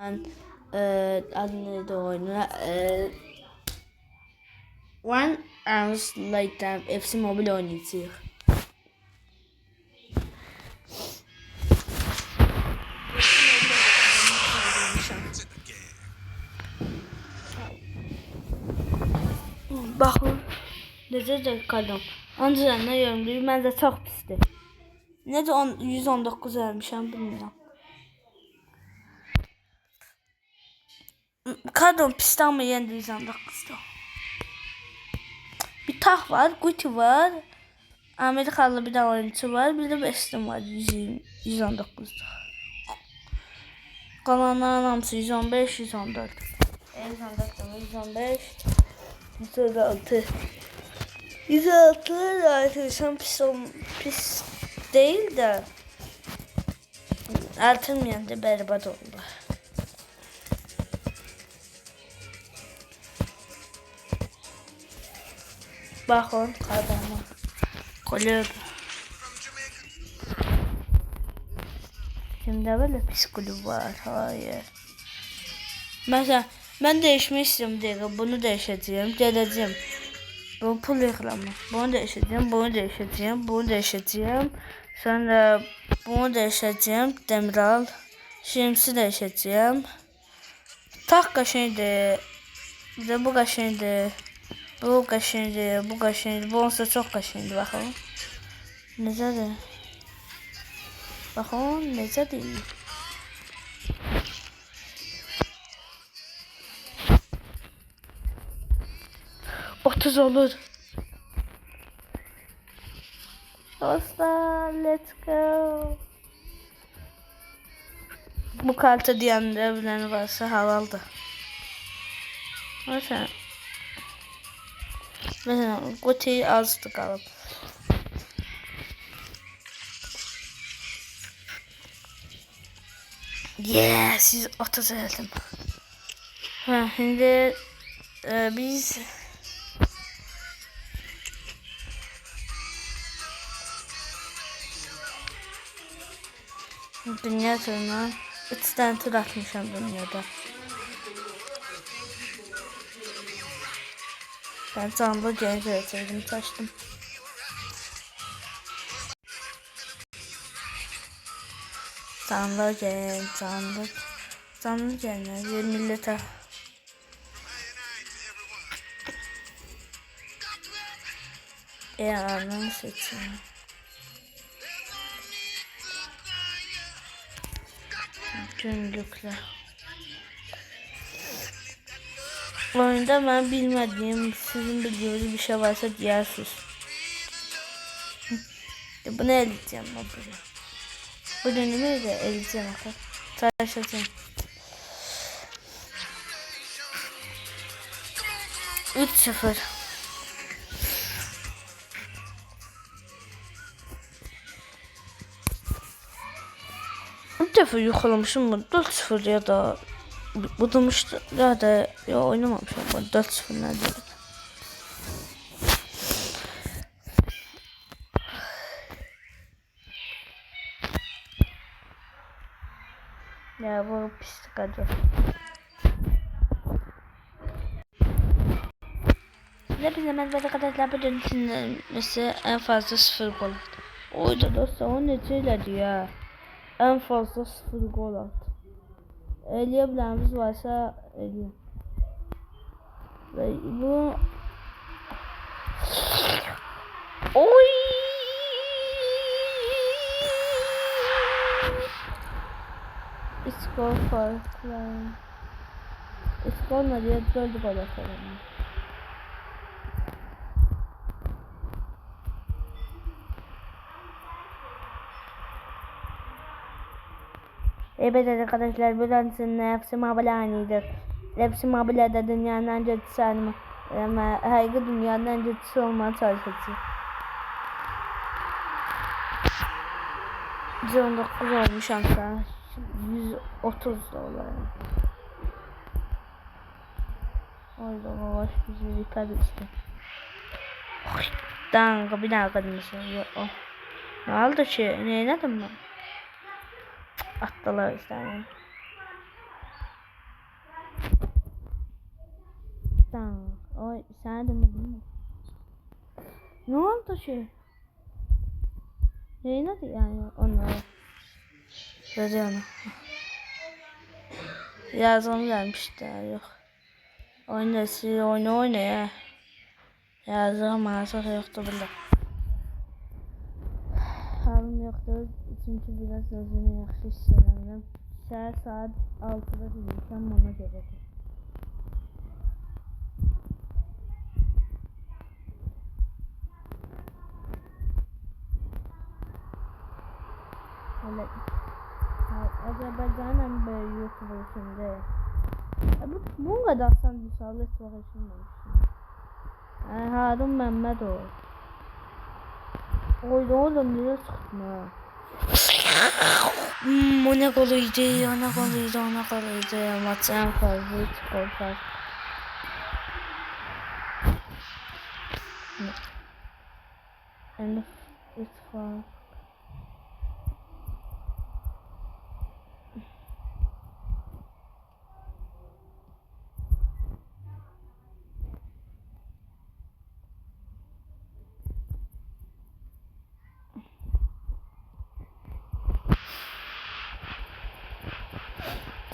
Ben adı neydi oyunu? One Hours Later FC Mobile oynayacağıq. Baxın, necə də qaldım. Ancaq nə yorumlayır, məncə çox pisdir. Necə 119 vermişəm, bilmirəm. Kadron pisdir, amma yenə də 119'dur. Bir tah var, Guti var. Amerikalı bir de oyuncu var. Bir de Weston var, 119'dur. Kalanların hamısı 115, 114. 114, 115, 116. 106 artırsan pis değil de artırmayan da berbat oldu. Bakın kadına. Kulüp. Şimdi böyle pis kulüp var. Hayır. Mesela ben değişmek istiyorum diye bunu değişeceğim. Geleceğim. Bu pul reklamı. Bunu değişeceğim. Bunu değişeceğim. Bunu değişeceğim. Sonra bunu değişeceğim. Demiral. Şimdisi değişeceğim. Tak kaşıydı. Bir de bu kaşıydı. Bu kaşıydı. Bu kaşıydı. Bu olsa çok kaşıydı. Bakalım. Necədir? Baxın, necədir? Otuz olur. Dostlar, let's go. Bu kartı diyenler bilen varsa halaldır. Mesela Guti azdı qalıb. Yes, 130 elədim. Hə, şimdi biz dünya turuna 3 tane tur atmışam dünyada. Ben canlı geri verəcəydim, çaşdım. Canlı gel, canlı gelmez, millete. Ananı seçeyim. Günlükler. Oyunda ben bilmediğim, sizin bildiğiniz bir şey varsa diyersiniz. Bunu eleyeceğim ben buraya. Bu dönemi de eleyeceğim arkadaşlar. Taşacağım. 3-0. Bir defa yukarılamışım bunu. 4-0 ya da budumuştu ya da ya oynamamışım bunu. 4-0 nedir? Ya bu pislik acı. Hepinize merhaba arkadaşlar. Bugün için mesela en fazla 0 gol attı. Oyda dostlar o necədir ya? En fazla 0 gol attı. Eleyebilirimiz varsa eləyim. Ve bu oy! Skor farklı. Skor ne diye 4 gol atalım. Evet arkadaşlar, buradan sizinle FC Mobile aynıdır. FC Mobile'de dünyanın en kötüsü ama her dünyanın en kötüsü olmaya çalışacağız. 119 olmuş aslında. 130 dolar. Orada baş bizi yıkar işte. Danka bir daha kadınmışım. Ne oldu ki? Ne dedim ben? Attılar işte. Tamam. O sana demedim mi? Ne oldu şey? Neydi yani onlara? Dedi ona. Yazım gelmişler yok. Oyna ya. Yazım maalesef yoktu bile. Halim yoktu çünkü biraz özümü yaxşı hiss edirəm. Səhər saat 6-da deyilsəm ona görədir. Öyle. Azerbaycan'ın en böyle YouTuber şimdi. Bu kadar sen bir sağlık uğraşılmamışsın. Harun Mehmetov. Oğlum niye sıkma? O ne koluydu, ona koluydu. Maçan fazla çıkartar. And it's fun.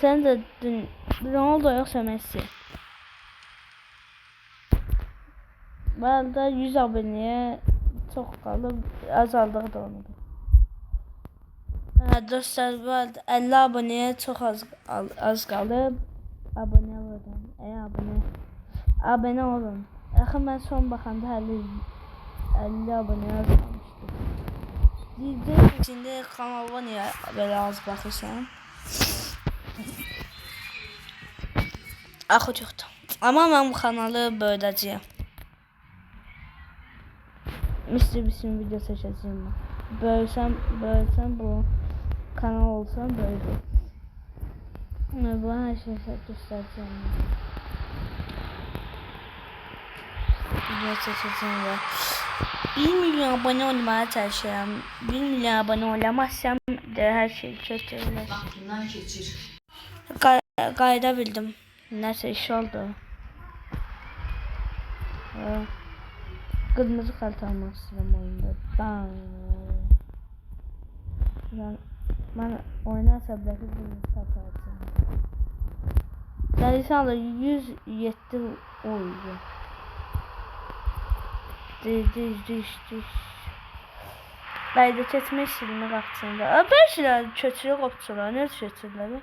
Sen de dün Ronaldo yoksa Messi. Bu arada 100 aboneye çok kaldı. Azaldığı da onu. Dostlar bu arada 50 aboneye çok az kaldı. Abone olun. Abone olun. Axı mən son baxanda 50 aboneye az kalmışdı. Deyəcəm içində kanalına niyə belə az baxırsan? Axı yoxdur. Amma mən bu kanalı böyüdəcəyəm. Misin video seçəcəyim mən. Böyüsəm bu kanal olsam böyüdür. Bu her şeyi göstereceğim. Video seçeceğim ve 1 milyon abone olmaya çalışıyorum. 1 milyon abone olamazsam de her şey kötüler. Aklından geçir. Kayda bildim. Neyse iş oldu. Kırmızı kart almak istedim oyunda. Ben oynarsa belki kırmızı kart alacağım. Delisanlı 107 oyuncu. Diş. Kayda çetmək işini qapçında. Bəziləri köçürü qopçular. Nə köçürlər?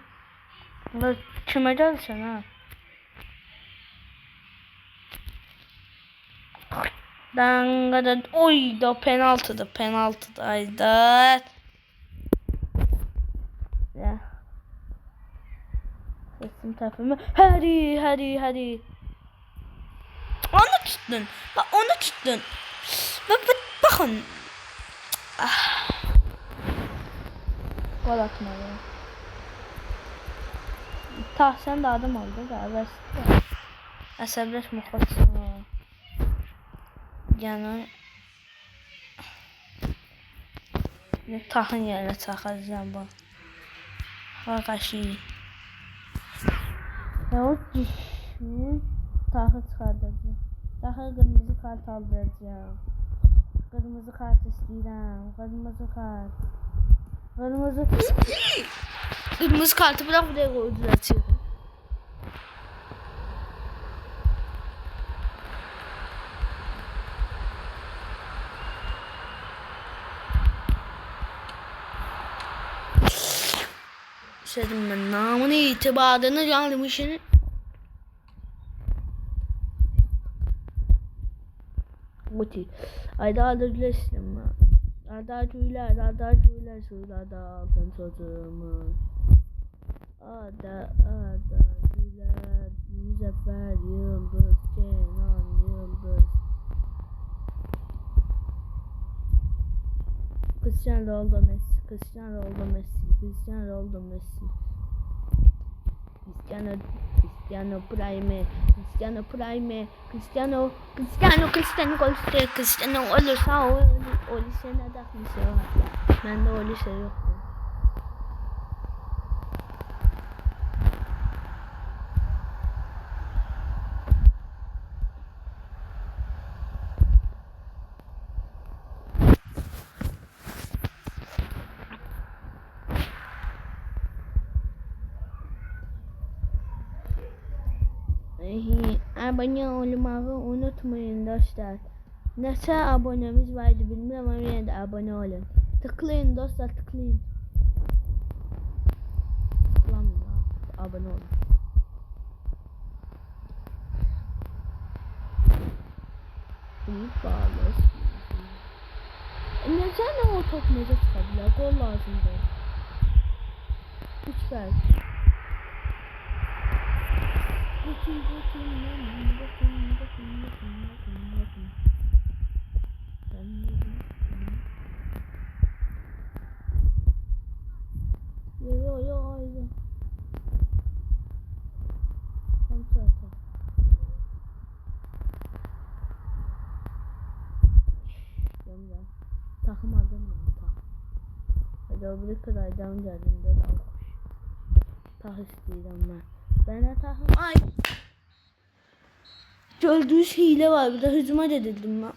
Bunlar kimə gəlsən ha? Dangadan. Oy da penaltıdır. Ayda. Ya. Sesim tepimi. Hadi. Onu tuttun. Bak onu tuttun. Bakın. Gol atmalı. Sen de adım oldu galiba. Əsəbləşmə xoşuma. Yəni tahın yerine taxacağım bu. Qarqaşı. O dişi tahı çıxardacağım. Daha kırmızı kart aldıracağım. Kırmızı kart istəyirəm. Kırmızı kartı bırak buraya koydular açıyor. Senin ben namını itibarını yanlışını. Muti. Ayda güleştim ben. Ada tüyler şurada altın çocuğumu. Ada tüyler Müzeffer Yıldız Kenan Yıldız. Cristiano Ronaldo Messi. Cristiano olursa o lisene takmışı var. Bende o lise yoktu. Abone olmayı unutmayın dostlar. Neçə abonemiz var idi bilmirəm ama yine de abone olun. Tıklayın dostlar, tıklayın. Tıklamayın ha, abone olun. İyi bağlı. Neden o top nece çıkabilir? Gol lazımdı. Lütfen. Yo aynen. Tam zaten. Yamla. Takım adım mı? Hadi o bir kadar devam geldim de almış. Tak istəyirəm ben. Bana takım. Ay. Gördüğünüz hile var. Bir de hücuma edildim ben.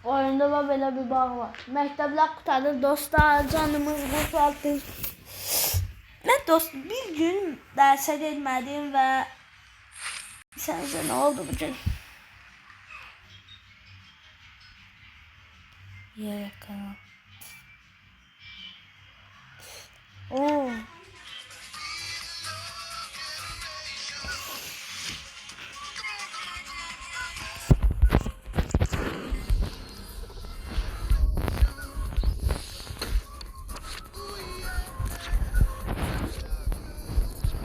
Oyunda var böyle bir bağ var. Məktəblər qurtarır dostlar, canımız qurtardı. Mən dost bir gün dərsə getmədim və səncə nə oldu bu gün? Yerə qalan. Oo.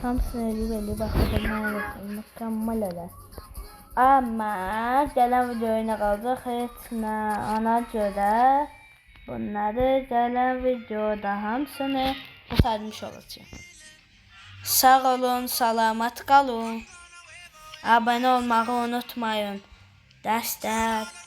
Tam sınırlı belli bakımdan mükemmel olur. Ama gelen videoya ne kalacak hiç ne ona göre bunları gelen videoda hamısını kurtarmış olacağım. Sağ olun, salamat kalın. Abone olmayı unutmayın. Dəstək.